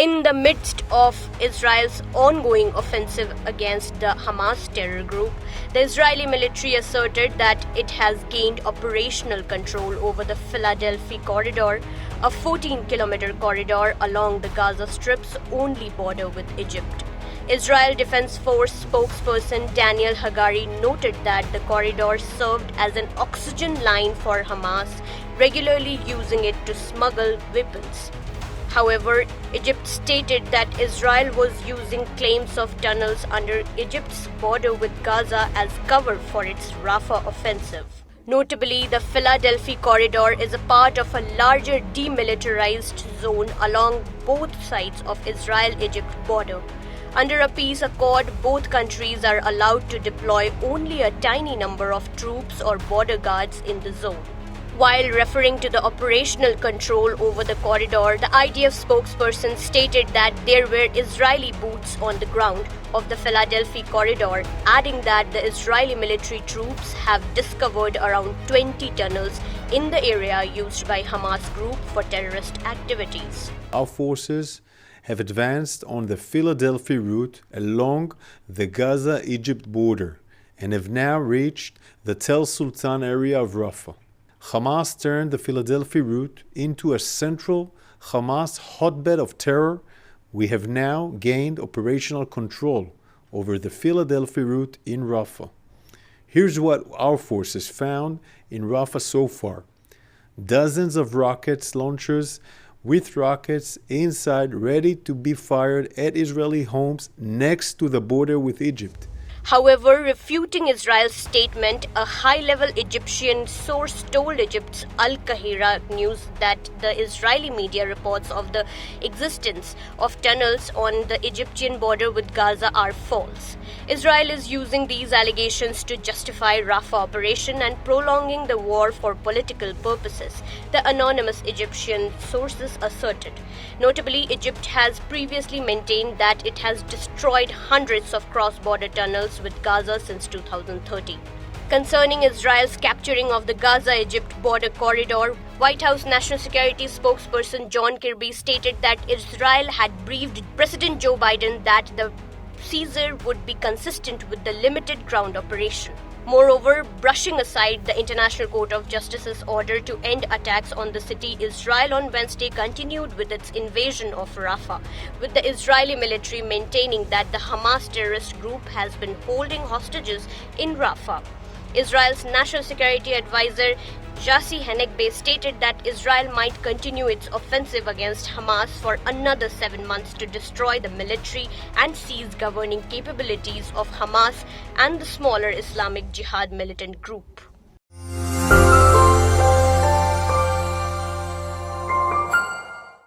In the midst of Israel's ongoing offensive against the Hamas terror group, the Israeli military asserted that it has gained operational control over the Philadelphi Corridor, a 14-kilometer corridor along the Gaza Strip's only border with Egypt. Israel Defense Force Spokesperson Daniel Hagari noted that the corridor served as an oxygen line for Hamas, regularly using it to smuggle weapons. However, Egypt stated that Israel was using claims of tunnels under Egypt's border with Gaza as cover for its Rafah offensive. Notably, the Philadelphi Corridor is a part of a larger demilitarized zone along both sides of Israel-Egypt border. Under a peace accord, both countries are allowed to deploy only a tiny number of troops or border guards in the zone. While referring to the operational control over the corridor, the IDF spokesperson stated that there were Israeli boots on the ground of the Philadelphi Corridor, adding that the Israeli military troops have discovered around 20 tunnels in the area used by Hamas group for terrorist activities. Our forces have advanced on the Philadelphia route along the Gaza-Egypt border and have now reached the Tel Sultan area of Rafah. Hamas turned the Philadelphia route into a central Hamas hotbed of terror. We have now gained operational control over the Philadelphia route in Rafah. Here's what our forces found in Rafah so far. Dozens of rocket launchers with rockets inside ready to be fired at Israeli homes next to the border with Egypt. However, refuting Israel's statement, a high-level Egyptian source told Egypt's Al Qahira News that the Israeli media reports of the existence of tunnels on the Egyptian border with Gaza are false. Israel is using these allegations to justify Rafah operation and prolonging the war for political purposes, the anonymous Egyptian sources asserted. Notably, Egypt has previously maintained that it has destroyed hundreds of cross-border tunnels with Gaza since 2013. Concerning Israel's capturing of the Gaza-Egypt border corridor, White House National Security spokesperson John Kirby stated that Israel had briefed President Joe Biden that the seizure would be consistent with the limited ground operation. Moreover, brushing aside the International Court of Justice's order to end attacks on the city, Israel on Wednesday continued with its invasion of Rafah, with the Israeli military maintaining that the Hamas terrorist group has been holding hostages in Rafah. Israel's National Security Advisor Yossi Henekbeh stated that Israel might continue its offensive against Hamas for another 7 months to destroy the military and seize governing capabilities of Hamas and the smaller Islamic Jihad militant group.